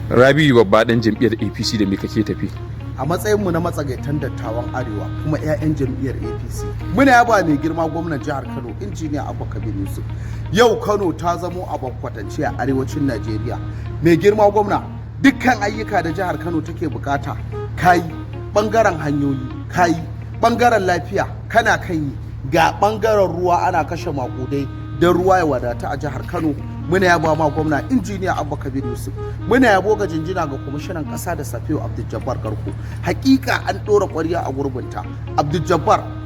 Rabiu Babba dan jam'iyyar APC da me kake tafi? A matsayinmu na matsagaitan dattawan Arewa kuma 'ya'yan jam'iyyar APC muna yaba mai girma gwamnan jihar Kano injiniya Abba Kabir Yusuf. Yau Kano ta zamo a kwatance a arewacin Najeriya. Mai girma gwamna dukkan ayyuka da jihar Kano take bukata kayi, bangaren hanyoyi kayi, bangaren lafiya kana kan yi, ga bangaren ruwa ana kashe makudai don ruwa ya wadata a jihar Kano. Muna yaba ma gwamna injiniya Abba Kabir Yusuf. Muna yabo ga jinjina ga kwamishinan kasa da Safiyu Abdul Garko. Hakika an dora ƙwarya a gurbinta. Abdul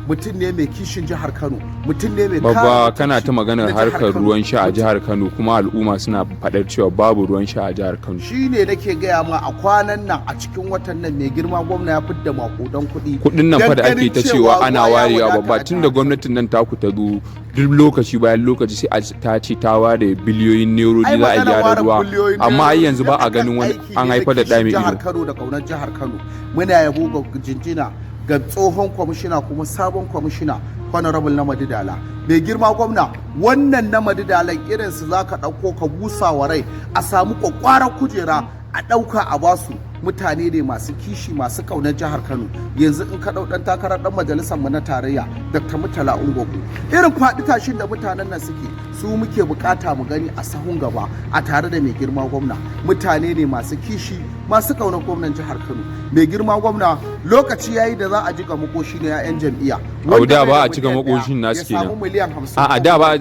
mutum ne mai kishin jihar Kano, mutum ne mai Babba kana ta maganar harkar ruwan sha a jihar Kano kuma al'umma suna faɗar cewa babu ruwan sha a jihar Kano. Shine nake gaya ma a kwanan nan a cikin watan nan mai girma gwamna ya fidda makudan kuɗi. Kuɗin nan fa da ake ta cewa ana warewa babba tun da gwamnatin nan taku ta zo duk lokaci bayan lokaci sai ta ce ta ware biliyoyin nerori za a gyara ruwa amma ai yanzu ba a ganin wani an haifar da ɗaya mai jihar Kano da kaunar jihar Kano. Muna yabo ga jinjina ga tsohon kwamishina kuma sabon kwamishina honorable na Madidala. Mai girma gwamna wannan na Madidalan irinsu za ka ɗauko ka busa wa rai a samu kwakwaran kujera a ɗauka a basu. Mutane ne masu kishi masu ƙaunar jihar Kano. Yanzu in ka ɗau ɗan takarar ɗan majalisar mu na tarayya Dr. Murtala Ungogo, irin faɗi tashin da mutanen nan suke su muke bukata mu gani a sahun gaba a tare da mai girma gwamna. Mutane ne masu kishi masu ƙaunar gwamnan jihar Kano. Mai girma gwamna lokaci yayi da za a jiga makoshi na 'ya'yan jam'iyya. Da ba a cika makoshin nasu kenan. Ya samu miliyan 50. A da ba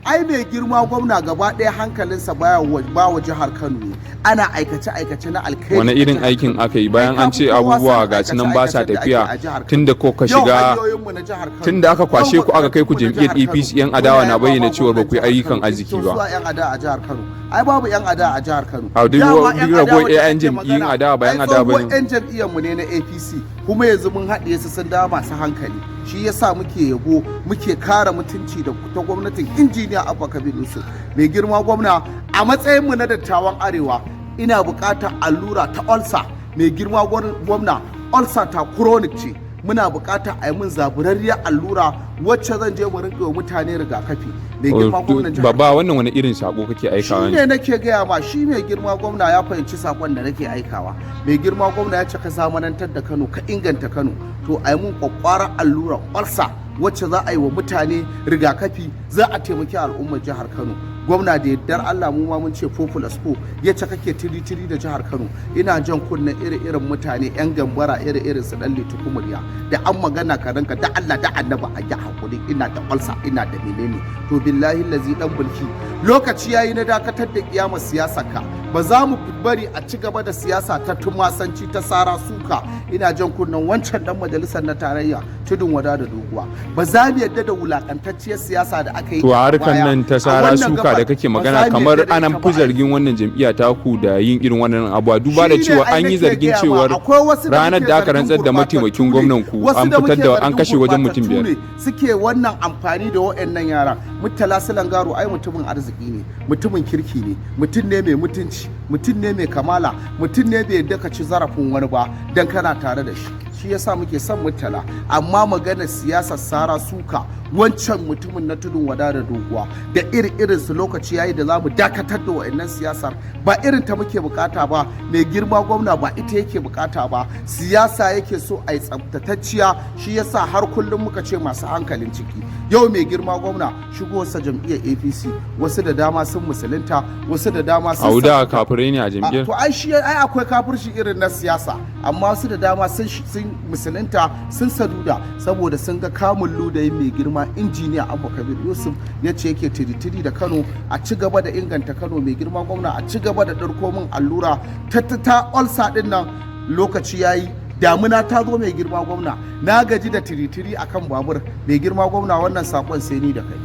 ai mai girma gwamna gaba ɗaya hankalinsa ba wa jihar Kano ne. Ana aikace na alkhairi. Wani irin aikin aka yi bayan an ce abubuwa ga nan ba sa tafiya tunda ko ka shiga tunda aka kwashe ku aka kai ku jam'iyyar APC yan adawa na bayyana cewa ba ku yi ayyukan arziki ba. Yan adawa a jihar Kano. Ai babu yan adawa a jihar Kano. A duk rago yan jam'iyyun adawa ba yan adawa bane. Yan jam'iyyar mu ne na APC kuma yanzu mun haɗe su sun dawo masu hankali. Shi yasa muke yabo muke kare mutunci da ta gwamnatin injiniya Abba Kabir Yusuf. Mai girma gwamna a matsayin mu na dattawan Arewa ina buƙatar allura ta ulcer. Mai girma gwamna ulcer ta chronic ce, muna buƙatar a yi min zaburarriyar allura wacce zan je mu rinka wa mutane rigakafi. Mai girma gwamnan jihar Babba wannan wani irin sako kake aikawa ne? Shi ne nake gaya ma, shi mai girma gwamna ya fahimci sakon da nake aikawa. Mai girma gwamna ya ce ka zamanantar da Kano, ka inganta Kano, to a yi mun kwakwarar allura ulcer wacce za a yi wa mutane rigakafi, za a taimaki al'ummar jihar Kano. Gwamna da yardar Allah mu ma mun ce 4+4 yace kake tiri da jihar Kano. Ina jan kunnen irin mutane yan gambara irin su dan lituku murya da an magana ka ranka da Allah da annaba a yi hakuri, ina da ulcer ina da menene. To billahi lazi dan bulki lokaci yayi na dakatar da kiyamar siyasar ka. Ba za mu bari a ci gaba da siyasa ta tumasanci ta sara suka. Ina jan kunnen wancan dan majalisar na tarayya tudun wada da doguwa. Ba za mu yadda da wulakantacciyar siyasa da aka yi to harkan nan ta sara suka da kake magana kamar ana fi zargin wannan jam'iyya taku da yin irin wannan abuwa duba da cewa an yi zargin cewar ranar da aka rantsar da mataimakin gwamnan ku an fitar da an kashe wajen mutum 5 suke wannan amfani da waɗannan yara. Murtala Silangaro ai mutumin arziki ne, mutumin kirki ne, mutum ne mai mutunci, mutum ne mai kamala, mutum ne bai yadda ka ci zarafin wani ba dan kana tare da shi. Shi yasa muke son Murtala, amma maganar siyasar sara suka wancan mutumin na tudun wada da doguwa da irin su lokaci yayi da zamu dakatar da wayannan siyasar. Ba irin ta muke bukata ba. Mai girma gwamna ba ita yake bukata ba, siyasa yake so a yi tsaftatacciya. Shi yasa har kullum muka ce masu hankalin ciki. Yau mai girma gwamna shigowarsa jam'iyyar APC wasu da dama sun musulunta, wasu da dama sun auda kafirai ne a jam'iyyar. To ai akwai kafirci irin na siyasa, amma wasu da dama sun musulunta sun saduda saboda sun ga kamun ludayin mai girma injiniya Abba Kabir Yusuf ya ce yake tiri da Kano. A ci gaba da inganta Kano mai girma gwamna, a ci gaba da ɗarko min allura ta ulcer din nan. Lokaci yayi, damuna ta zo mai girma gwamna, na gaji da tiri akan babur. Mai girma gwamna wannan sakon sai ni da kai.